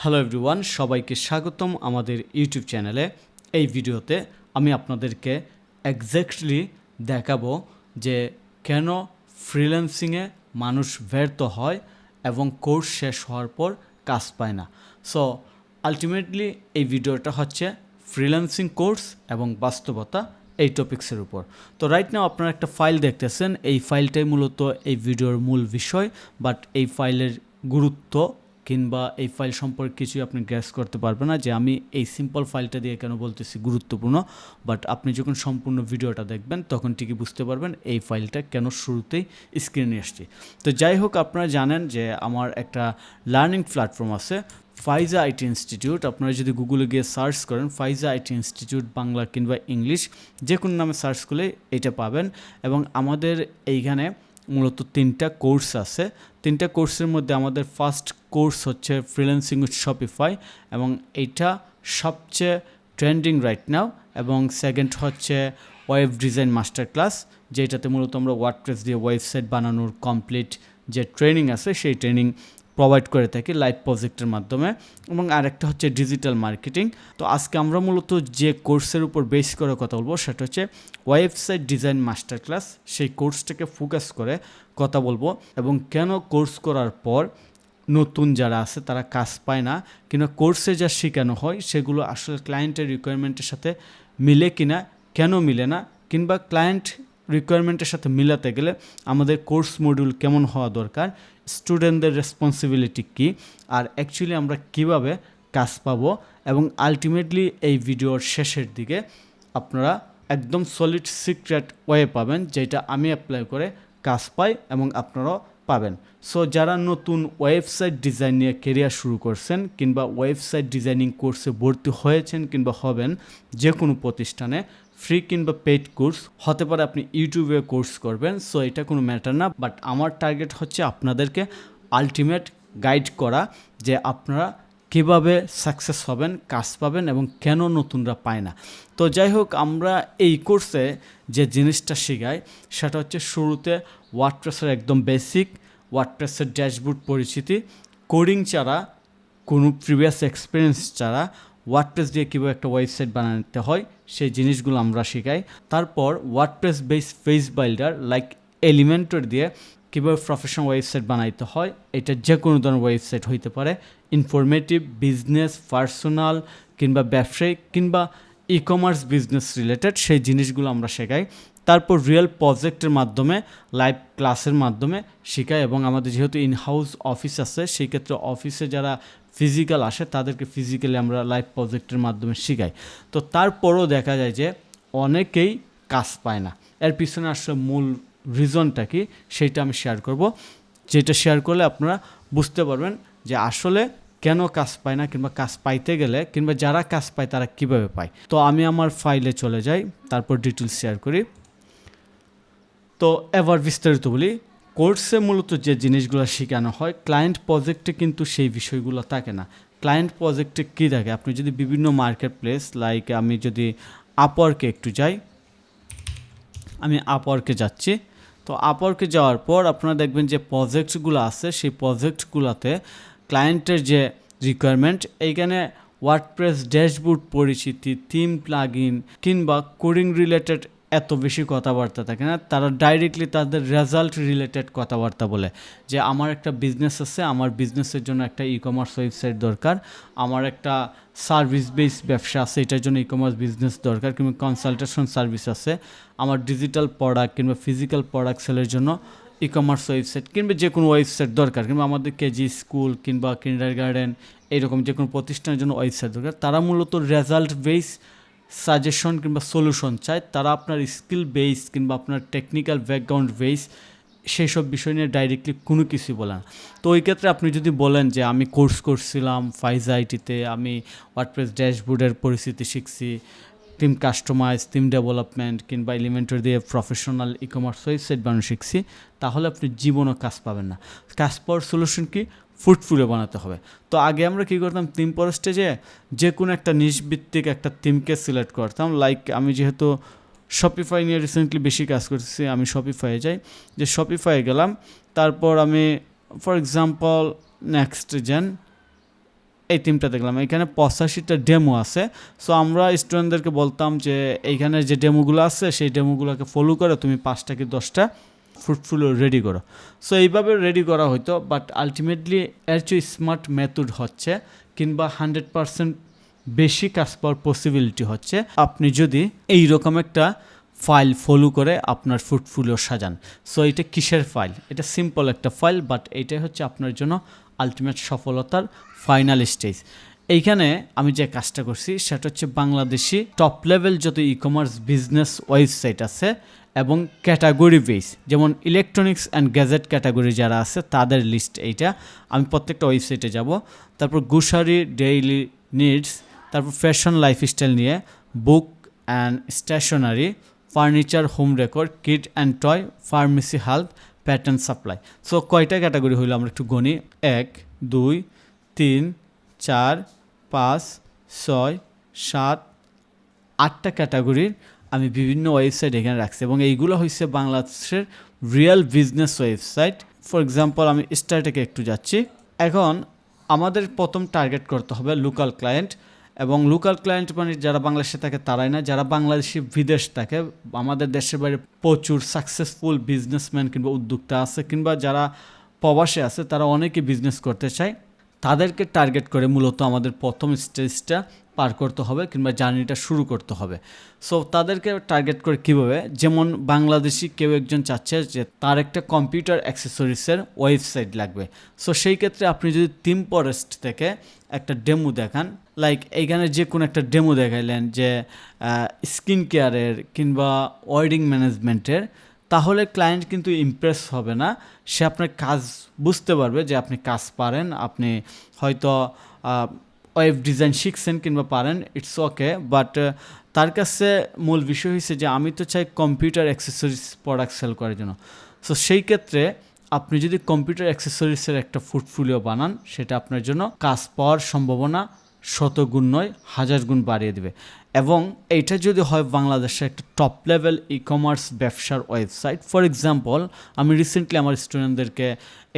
Hello everyone, সবাইকে স্বাগতম আমাদের ইউটিউব চ্যানেলে। এই ভিডিওতে আমি আপনাদেরকে এক্স্যাক্টলি দেখাবো যে কেন ফ্রিল্যান্সিংয়ে মানুষ ব্যর্থ হয় এবং কোর্স শেষ হওয়ার পর কাজ পায় না। সো আলটিমেটলি এই ভিডিওটা হচ্ছে ফ্রিল্যান্সিং কোর্স এবং বাস্তবতা এই টপিক্সের উপর। তো রাইট নাও আপনারা একটা ফাইল দেখতেছেন, এই ফাইলটাই মূলত এই ভিডিওর মূল বিষয়। বাট এই ফাইলের গুরুত্ব কিংবা এই ফাইল সম্পর্কে কিছুই আপনি গ্যাস করতে পারবেন না যে আমি এই সিম্পল ফাইলটা দিয়ে কেন বলতেছি গুরুত্বপূর্ণ। বাট আপনি যখন সম্পূর্ণ ভিডিওটা দেখবেন তখন ঠিকই বুঝতে পারবেন এই ফাইলটা কেন শুরুতেই স্ক্রিনে আসছে। তো যাই হোক, আপনারা জানেন যে আমার একটা লার্নিং প্ল্যাটফর্ম আছে ফাইজা আইটি ইনস্টিটিউট। আপনারা যদি গুগলে গিয়ে সার্চ করেন ফাইজা আইটি ইনস্টিটিউট বাংলা কিংবা ইংলিশ যে কোনো নামে সার্চ করলে এটা পাবেন। এবং আমাদের এইখানে মূলত 3টা কোর্স আছে। 3টা কোর্সের মধ্যে আমাদের ফার্স্ট কোর্স হচ্ছে ফ্রিল্যান্সিং উইথ শপিফাই এবং এইটা সবচেয়ে ট্রেন্ডিং রাইট নাও। এবং সেকেন্ড হচ্ছে ওয়েব ডিজাইন মাস্টার ক্লাস, যেটাতে মূলত আমরা ওয়ার্ডপ্রেস দিয়ে ওয়েবসাইট বানানোর কমপ্লিট যে ট্রেনিং আছে সেই ট্রেনিং প্রোভাইড করে থাকি লাইভ প্রজেক্টের মাধ্যমে। এবং আরেকটা হচ্ছে ডিজিটাল মার্কেটিং। তো আজকে আমরা মূলত যে কোর্সের উপর বেস করে কথা বলবো সেটা হচ্ছে ওয়েবসাইট ডিজাইন মাস্টার ক্লাস। সেই কোর্সটাকে ফোকাস করে কথা বলবো এবং কেন কোর্স করার পর নতুন যারা আছে তারা কাজ পায় না, কিংবা কোর্সে যা শেখানো হয় সেগুলো আসলে ক্লায়েন্টের রিকোয়ারমেন্টের সাথে মিলে কিনা, কেন মিলে না, কিংবা ক্লায়েন্ট রিকোয়ারমেন্টের সাথে মিলাতে গেলে আমাদের কোর্স মডিউল কেমন হওয়া দরকার, স্টুডেন্টদের রেসপন্সিবিলিটি কী, আর অ্যাকচুয়ালি আমরা কিভাবে কাজ পাবো। এবং আলটিমেটলি এই ভিডিওর শেষের দিকে আপনারা একদম সলিড সিক্রেট ওয়ে পাবেন যেটা আমি অ্যাপ্লাই করে কাজ পাই এবং আপনারাও পাবেন। সো যারা নতুন ওয়েবসাইট ডিজাইন নিয়ে কেরিয়ার শুরু করছেন কিংবা ওয়েবসাইট ডিজাইনিং কোর্সে ভর্তি হয়েছেন কিংবা হবেন যে কোনো প্রতিষ্ঠানে, ফ্রি কিংবা পেইড কোর্স হতে পারে, আপনি ইউটিউবে কোর্স করবেন, সো এটা কোনো ম্যাটার না। বাট আমার টার্গেট হচ্ছে আপনাদেরকে আলটিমেট গাইড করা যে আপনারা কীভাবে সাকসেস হবেন, কাজ পাবেন এবং কেন নতুনরা পায় না। তো যাই হোক, আমরা এই কোর্সে যে জিনিসটা শেখাই সেটা হচ্ছে শুরুতে ওয়ার্ডপ্রেসের একদম বেসিক, ওয়ার্ডপ্রেসের ড্যাশবোর্ড পরিচিতি, কোডিং ছাড়া, কোনো প্রিভিয়াস এক্সপিরিয়েন্স ছাড়া ওয়ার্ডপ্রেস দিয়ে কীভাবে একটা ওয়েবসাইট বানাতে হয় সেই জিনিসগুলো আমরা শেখাই। তারপর WordPress base page builder like Elementor দিয়ে কীভাবে প্রফেশনাল ওয়েবসাইট বানাইতে হয়, এটা যে কোনো ধরনের ওয়েবসাইট হইতে পারে, ইনফরমেটিভ, বিজনেস, পার্সোনাল কিংবা ব্যবসায়িক কিংবা ই কমার্স বিজনেস রিলেটেড সেই জিনিসগুলো আমরা শেখাই। তারপর রিয়েল প্রজেক্টের মাধ্যমে, লাইভ ক্লাসের মাধ্যমে শেখাই। এবং আমাদের যেহেতু ইনহাউস অফিস আছে সেই ক্ষেত্রে অফিসে যারা ফিজিক্যাল আসে তাদেরকে ফিজিক্যালি আমরা লাইভ প্রজেক্টের মাধ্যমে শেখাই। তো তারপরও দেখা যায় যে অনেকেই কাজ পায় না। এর পিছনে আসলে মূল রিজনটা কি সেইটা আমি শেয়ার করব, যেটা শেয়ার করলে আপনারা বুঝতে পারবেন যে আসলে কেন কাজ পায় না কিংবা কাজ পাইতে গেলে কিংবা যারা কাজ পায় তারা কিভাবে পায়। তো আমি আমার ফাইলে চলে যাই, তারপর ডিটেলস শেয়ার করি। তো এবার বিস্তারিত বলি। কোর্সে মূলত যে জিনিসগুলো শেখানো হয় ক্লায়েন্ট প্রজেক্টে কিন্তু সেই বিষয়গুলো থাকে না। ক্লায়েন্ট প্রজেক্টে কী থাকে, আপনি যদি বিভিন্ন মার্কেট প্লেস লাইক আমি যদি আপওয়ার্কে একটু যাই, আমি আপওয়ার্কে যাচ্ছি। তো আপওয়ার্কে যাওয়ার পর আপনারা দেখবেন যে প্রজেক্টসগুলো আছে সেই প্রজেক্টগুলোতে ক্লায়েন্টের যে রিকোয়ারমেন্ট, এইখানে ওয়ার্ডপ্রেস ড্যাশবোর্ড পরিচিতি, থিম প্লাগইন কিংবা কোডিং রিলেটেড এত বেশি কথাবার্তা থাকে না। তারা ডাইরেক্টলি তাদের রেজাল্ট রিলেটেড কথাবার্তা বলে যে আমার একটা বিজনেস আছে, আমার বিজনেসের জন্য একটা ই কমার্স ওয়েবসাইট দরকার, আমার একটা সার্ভিস বেস ব্যবসা আছে এটার জন্য ই কমার্স বিজনেস দরকার, কিংবা কনসালটেশন সার্ভিস আছে, আমার ডিজিটাল প্রোডাক্ট কিংবা ফিজিক্যাল প্রোডাক্ট সেলের জন্য ই কমার্স ওয়েবসাইট কিংবা যে কোনো ওয়েবসাইট দরকার, কিংবা আমাদের কেজি স্কুল কিংবা কিন্ডারগার্টেন এইরকম যে কোনো প্রতিষ্ঠানের জন্য ওয়েবসাইট দরকার। তারা মূলত রেজাল্ট বেস সাজেশন কিংবা সলিউশন চায়। তারা আপনার স্কিল বেস কিংবা আপনার টেকনিক্যাল ব্যাকগ্রাউন্ড বেস সেই সব বিষয় নিয়ে ডাইরেক্টলি কোনো কিছুই বলে না। তো ওই ক্ষেত্রে আপনি যদি বলেন যে আমি কোর্স করছিলাম ফাইজা আইটিতে, আমি ওয়ার্ডপ্রেস ড্যাশবোর্ডের পরিস্থিতি শিখছি, থিম কাস্টমাইজ, থিম ডেভেলপমেন্ট কিংবা এলিমেন্টর দিয়ে প্রফেশনাল ই কমার্স ওয়েবসাইট বানানো শিখছি, তাহলে আপনি জীবনও কাজ পাবেন না। কাজ পাওয়ার সলিউশন কি, ফুটফুলে বানাতে হবে। তো আগে আমরা কী করতাম, থিম পরেস্টে যে কোনো একটা নিশভিত্তিক একটা থিমকে সিলেক্ট করতাম। লাইক আমি যেহেতু শপিফাই নিয়ে রিসেন্টলি বেশি কাজ করতেছি, আমি শপিফাইয়ে যাই, যে শপিফাইয়ে গেলাম, তারপর আমি ফর এক্সাম্পল নেক্সট জেন এই থিমটা দেখলাম, এখানে 85টা ডেমো আছে। সো আমরা স্টুডেন্টদেরকে বলতাম যে এইখানে যে ডেমোগুলো আছে সেই ডেমোগুলোকে ফলো করে তুমি 5টা কি 10টা ফ্রুটফুলিও রেডি করো। সো এইভাবে রেডি করা হইতো, বাট আলটিমেটলি এর চেয়ে স্মার্ট মেথড হচ্ছে কিংবা 100% বেশি কাজ পাওয়ার পসিবিলিটি হচ্ছে আপনি যদি এইরকম একটা ফাইল ফলো করে আপনার পোর্টফোলিও সাজান। সো এটা কিসের ফাইল? এটা সিম্পল একটা ফাইল, বাট এইটাই হচ্ছে আপনার জন্য আলটিমেট সফলতার ফাইনাল স্টেজ। এইখানে আমি যে কাজটা করছি সেটা হচ্ছে বাংলাদেশি টপ লেভেল যত ই কমার্স বিজনেস ওয়েবসাইট আছে এবং ক্যাটাগরি বেস, যেমন ইলেকট্রনিক্স অ্যান্ড গ্যাজেট ক্যাটাগরি যারা আছে তাদের লিস্ট এইটা। আমি প্রত্যেকটা ওয়েবসাইটে যাব, তারপর গ্রোসারি, ডেইলি নিডস, তারপর ফ্যাশন লাইফস্টাইল নিয়ে, book and stationery, furniture, home decor, kid and toy, pharmacy, health, pattern supply. So কয়টা ক্যাটাগরি হইলো আমরা একটু গণি। 1 2 3 4 5 6 7 8টা ক্যাটাগরির আমি বিভিন্ন ওয়েবসাইট এখানে রাখছি এবং এইগুলো হচ্ছে বাংলাদেশের real business website. For example আমি স্টার্টেকে একটু যাচ্ছি। এখন আমাদের প্রথম টার্গেট করতে হবে লোকাল ক্লায়েন্ট, এবং লোকাল ক্লায়েন্ট মানে যারা বাংলাদেশে থাকে তারাই না, যারা বাংলাদেশি বিদেশ থাকে, আমাদের দেশের বাইরে প্রচুর সাকসেসফুল বিজনেসম্যান কিংবা উদ্যোক্তা আছে, কিংবা যারা প্রবাসে আছে তারা অনেকে বিজনেস করতে চায়, তাদেরকে টার্গেট করে মূলত আমাদের প্রথম স্টেজটা পার করতে হবে কিংবা জার্নিটা শুরু করতে হবে। সো তাদেরকে টার্গেট করে কীভাবে, যেমন বাংলাদেশি কেউ একজন চাচ্ছে যে তার একটা কম্পিউটার অ্যাক্সেসরিজের ওয়েবসাইট লাগবে। সো সেই ক্ষেত্রে আপনি যদি টিমপরেস্ট থেকে একটা ডেমো দেখান, লাইক এইখানে যে কোনো একটা ডেমো দেখাইলেন যে স্কিন কেয়ারের কিংবা ওয়েডিং ম্যানেজমেন্টের, তাহলে ক্লায়েন্ট কিন্তু ইমপ্রেস হবে না। সে আপনার কাজ বুঝতে পারবে যে আপনি কাজ পারেন, আপনি হয়তো ওয়েব ডিজাইন শিখছেন কিংবা পারেন, ইটস ওকে, বাট তার কাছে মূল বিষয় হচ্ছে যে আমি তো চাই কম্পিউটার অ্যাক্সেসরিজ প্রোডাক্ট সেল করার জন্য। সো সেই ক্ষেত্রে আপনি যদি কম্পিউটার অ্যাক্সেসরিজের একটা পোর্টফোলিও বানান, সেটা আপনার জন্য কাজ পাওয়ার সম্ভাবনা 100 গুণ নয় 1000 গুণ বাড়িয়ে দেবে। এবং এইটা যদি হয় বাংলাদেশের একটা টপ লেভেল ই কমার্স ব্যবসার ওয়েবসাইট। ফর এক্সাম্পল আমি রিসেন্টলি আমার স্টুডেন্টদেরকে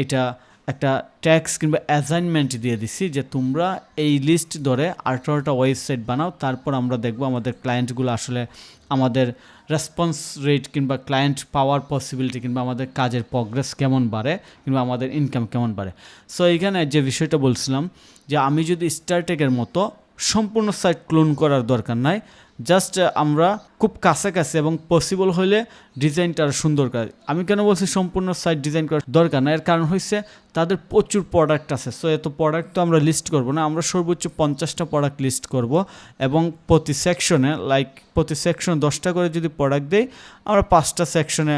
এটা একটা ট্যাক্স কিংবা অ্যাসাইনমেন্ট দিয়ে দিছি যে তোমরা এই লিস্ট ধরে 18টা ওয়েবসাইট বানাও, তারপর আমরা দেখব আমাদের ক্লায়েন্টগুলো আসলে আমাদের রেসপন্স রেট কিংবা ক্লায়েন্ট পাওয়ার পসিবিলিটি কিংবা আমাদের কাজের প্রগ্রেস কেমন বাড়ে কিংবা আমাদের ইনকাম কেমন বাড়ে। সো এইখানে যে বিষয়টা বলছিলাম যে আমি যদি স্টারটেকের মতো সম্পূর্ণ সাইট ক্লোন করার দরকার নাই, জাস্ট আমরা খুব কাছাকাছি এবং পসিবল হলে ডিজাইনটা আরও সুন্দর করে। আমি কেন বলছি সম্পূর্ণ সাইট ডিজাইন করার দরকার না, এর কারণ হচ্ছে তাদের প্রচুর প্রোডাক্ট আছে। সো এত প্রোডাক্ট তো আমরা লিস্ট করব না, আমরা সর্বোচ্চ 50টা প্রোডাক্ট লিস্ট করব এবং প্রতি সেকশনে প্রতি সেকশনে 10টা করে যদি প্রোডাক্ট দেই, আমরা 5টা সেকশনে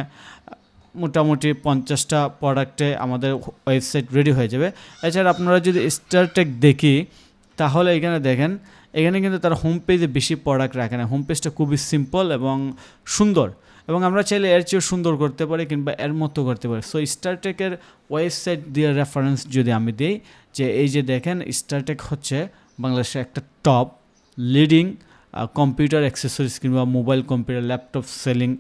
মোটামুটি 50টা প্রোডাক্টে আমাদের ওয়েবসাইট রেডি হয়ে যাবে। এছাড়া আপনারা যদি স্টারটেক দেখি তাহলে এখানে দেখেন, এখানে কিন্তু তারা হোম পেজে বেশি প্রোডাক্ট রাখে না। হোম পেজটা খুবই সিম্পল এবং সুন্দর, এবং আমরা চাইলে এর চেয়েও সুন্দর করতে পারি কিংবা এর মতো করতে পারি। সো স্টারটেকের ওয়েবসাইট দিয়ে রেফারেন্স যদি আমি দিই, যে এই যে দেখেন স্টারটেক হচ্ছে বাংলাদেশের একটা টপ লিডিং কম্পিউটার অ্যাক্সেসরিজ কিংবা mobile computer laptop selling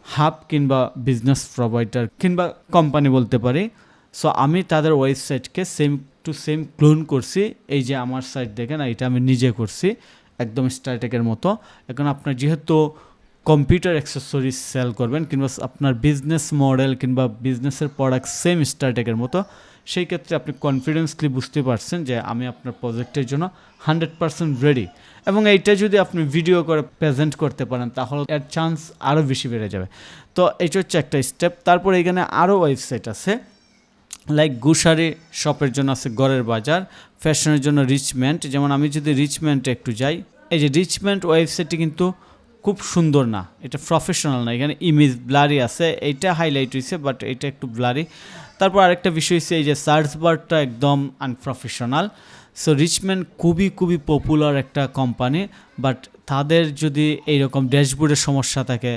hub কিংবা বিজনেস প্রোভাইডার কিংবা কোম্পানি বলতে পারি। সো আমি তাদের ওয়েবসাইটকে সেম টু সেম ক্লোন করছি। এই যে আমার সাইট দেখেন, এটা আমি নিজে করছি একদম স্টারটেকের মতো। এখন আপনার যেহেতু কম্পিউটার অ্যাক্সেসরিজ সেল করবেন কিংবা আপনার বিজনেস মডেল কিংবা বিজনেসের প্রোডাক্ট সেম স্টারটেকের মতো, সেই ক্ষেত্রে আপনি কনফিডেন্সলি বুঝতে পারছেন যে আমি আপনার প্রজেক্টের জন্য 100% রেডি। এবং এইটা যদি আপনি ভিডিও করে প্রেজেন্ট করতে পারেন তাহলে এর চান্স আরও বেশি বেড়ে যাবে। তো এটা হচ্ছে একটা স্টেপ। তারপর এখানে আরও ওয়েবসাইট আছে, লাইক গ্রোসারি শপের জন্য আছে ঘরের বাজার, ফ্যাশনের জন্য রিচমেন্ট। যেমন আমি যদি রিচমেন্টে একটু যাই, এই যে রিচমেন্ট ওয়েবসাইটটি কিন্তু খুব সুন্দর না, এটা প্রফেশনাল না, এখানে ইমেজ ব্লারি আছে, এইটা হাইলাইট হয়েছে বাট এটা একটু ব্লারি। তারপর আরেকটা বিষয় হচ্ছে এই যে সার্চ বারটা একদম আনপ্রফেশনাল। সো রিচমেন্ট খুবই পপুলার একটা কোম্পানি, বাট তাদের যদি এইরকম ড্যাশবোর্ডের সমস্যা থাকে,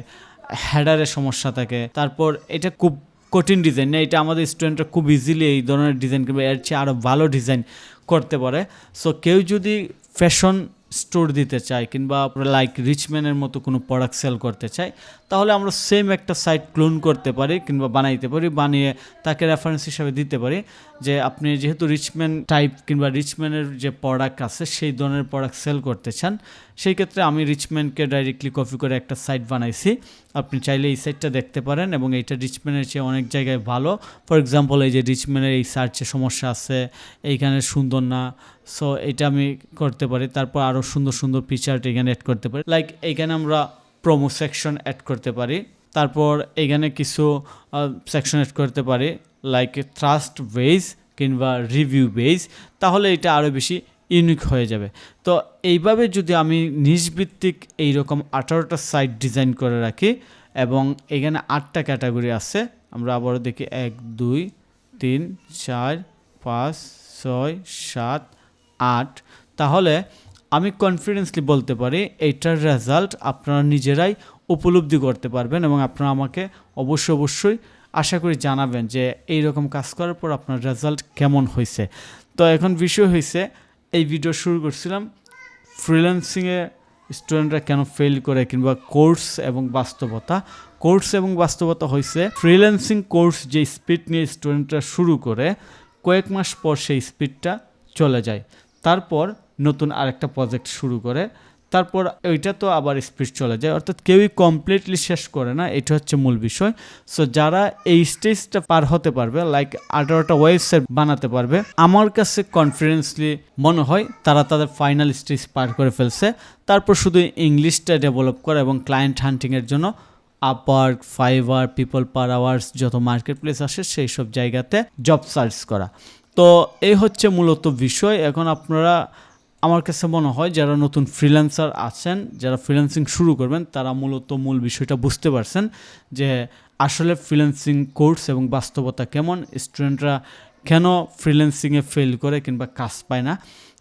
হেডারের সমস্যা থাকে, তারপর এটা খুব কঠিন ডিজাইন না, এটা আমাদের স্টুডেন্টরা খুব ইজিলি এই ধরনের ডিজাইন করবে, এর চেয়ে আরও ভালো ডিজাইন করতে পারে। সো কেউ যদি ফ্যাশন স্টোর দিতে চাই কিংবা লাইক রিচম্যানের মতো কোনো প্রোডাক্ট সেল করতে চাই, তাহলে আমরা সেম একটা সাইট ক্লোন করতে পারি কিংবা বানাইতে পারি, বানিয়ে তাকে রেফারেন্স হিসাবে দিতে পারি যে আপনি যেহেতু রিচম্যান টাইপ কিংবা রিচম্যানের যে প্রোডাক্ট আছে সেই ধরনের প্রোডাক্ট সেল করতে চান, সেই ক্ষেত্রে আমি রিচম্যানকে ডাইরেক্টলি কপি করে একটা সাইট বানাইছি। আপনি চাইলে এই সাইটটা দেখতে পারেন এবং এইটা রিচম্যানের চেয়ে অনেক জায়গায় ভালো। ফর এক্সাম্পল এই যে রিচম্যানের এই সার্চে সমস্যা আছে, এইখানে সুন্দর না, সো এটা আমি করতে পারি। তারপর আরও সুন্দর সুন্দর ফিচার এখানে অ্যাড করতে পারি, লাইক এইখানে আমরা প্রোমো সেকশন অ্যাড করতে পারি। তারপর এখানে কিছু সেকশন অ্যাড করতে পারি লাইক ট্রাস্ট বেস কিংবা রিভিউ বেস, তাহলে এটা আরও বেশি ইউনিক হয়ে যাবে। তো এইভাবে যদি আমি নিজভিত্তিক এইরকম 18টা সাইট ডিজাইন করে রাখি এবং এখানে 8টা ক্যাটাগরি আছে, আমরা আবারও দেখি 1 2 3 4 5 6 7 8, তাহলে আমি কনফিডেন্সলি বলতে পারি এইটার রেজাল্ট আপনারা নিজেরাই উপলব্ধি করতে পারবেন এবং আপনারা আমাকে অবশ্যই আশা করি জানাবেন যে এইরকম কাজ করার পর আপনার রেজাল্ট কেমন হয়েছে। তো এখন বিষয় হয়েছে, এই ভিডিও শুরু করছিলাম ফ্রিল্যান্সিংয়ে স্টুডেন্টরা কেন ফেল করে কিংবা কোর্স এবং বাস্তবতা হয়েছে ফ্রিল্যান্সিং কোর্স যে স্পিড নিয়ে স্টুডেন্টরা শুরু করে কয়েক মাস পর সেই স্পিডটা চলে যায়, তারপর নতুন আরেকটা প্রজেক্ট শুরু করে, তারপর ওইটা তো আবার স্পিড চলে যায়, অর্থাৎ কেউই কমপ্লিটলি শেষ করে না। এটা হচ্ছে মূল বিষয়। সো যারা এই স্টেজটা পার হতে পারবে, লাইক 18টা ওয়েবসাইট বানাতে পারবে, আমার কাছে কনফিডেন্সলি মনে হয় তারা তাদের ফাইনাল স্টেজ পার করে ফেলছে। তারপর শুধু ইংলিশটা ডেভেলপ করা এবং ক্লায়েন্ট হান্টিংয়ের জন্য আপওয়ার্ক, ফাইবার, পিপল পার আওয়ার্স যত মার্কেট প্লেস আসে সেই সব জায়গাতে জব সার্চ করা। তো এই হচ্ছে মূলত বিষয়। এখন আপনারা, আমার কাছে মনে হয় যারা নতুন ফ্রিল্যান্সার আছেন, যারা ফ্রিল্যান্সিং শুরু করবেন, তারা মূল বিষয়টা বুঝতে পারছেন যে আসলে ফ্রিল্যান্সিং কোর্স এবং বাস্তবতা কেমন, স্টুডেন্টরা কেন ফ্রিল্যান্সিংয়ে ফেল করে কিংবা কাজ পায় না।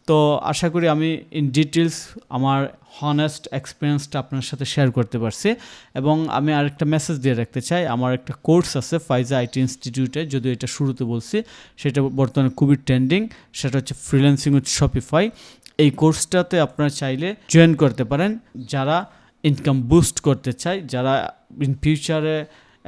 তো আশা করি আমি ইন ডিটেলস আমার হনেস্ট এক্সপিরিয়েন্সটা আপনার সাথে শেয়ার করতে পারছি। এবং আমি আরেকটা মেসেজ দিয়ে রাখতে চাই, আমার একটা কোর্স আছে ফাইজা আইটি ইনস্টিটিউটে, যদিও এটা শুরুতে বলছি, সেটা বর্তমানে খুবই ট্রেন্ডিং, সেটা হচ্ছে ফ্রিল্যান্সিং উইথ শপিফাই। এই কোর্সটাতে আপনারা চাইলে জয়েন করতে পারেন যারা ইনকাম বুস্ট করতে চায়, যারা ইন ফিউচারে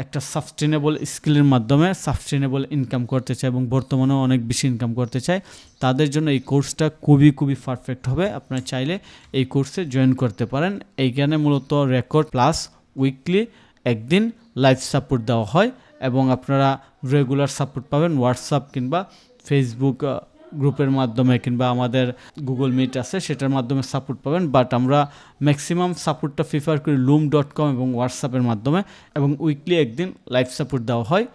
একটা সাস্টেনেবল স্কিলের মাধ্যমে সাস্টেনেবল ইনকাম করতে চায় এবং বর্তমানেও অনেক বেশি ইনকাম করতে চায়, তাদের জন্য এই কোর্সটা খুবই পারফেক্ট হবে। আপনারা চাইলে এই কোর্সে জয়েন করতে পারেন। এইখানে মূলত রেকর্ড প্লাস উইকলি একদিন লাইভ সাপোর্ট দেওয়া হয় এবং আপনারা রেগুলার সাপোর্ট পাবেন হোয়াটসঅ্যাপ কিংবা ফেসবুক গ্রুপের মাধ্যমে কিংবা আমাদের গুগল মিট আছে সেটার মাধ্যমে সাপোর্ট পাবেন। বাট আমরা ম্যাক্সিমাম সাপোর্টটা প্রিফার করি loom.com এবং হোয়াটসঅ্যাপের মাধ্যমে, এবং উইকলি একদিন লাইভ সাপোর্ট দেওয়া হয়।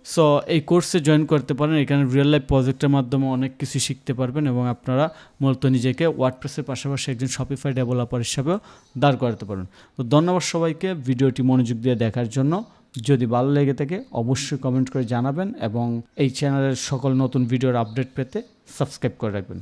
সো এই কোর্সে জয়েন করতে পারেন। এখানে রিয়েল লাইফ প্রজেক্টের মাধ্যমে অনেক কিছু শিখতে পারবেন এবং আপনারা মূলত নিজেকে ওয়ার্ডপ্রেসের পাশাপাশি একজন শপিফাই ডেভেলপার হিসাবেও দাঁড় করাতে পারেন। তো ধন্যবাদ সবাইকে ভিডিওটি মনোযোগ দিয়ে দেখার জন্য। যদি ভালো লেগে থাকে অবশ্যই কমেন্ট করে জানাবেন এবং এই চ্যানেলের সকল নতুন ভিডিওর আপডেট পেতে সাবস্ক্রাইব করে রাখবেন।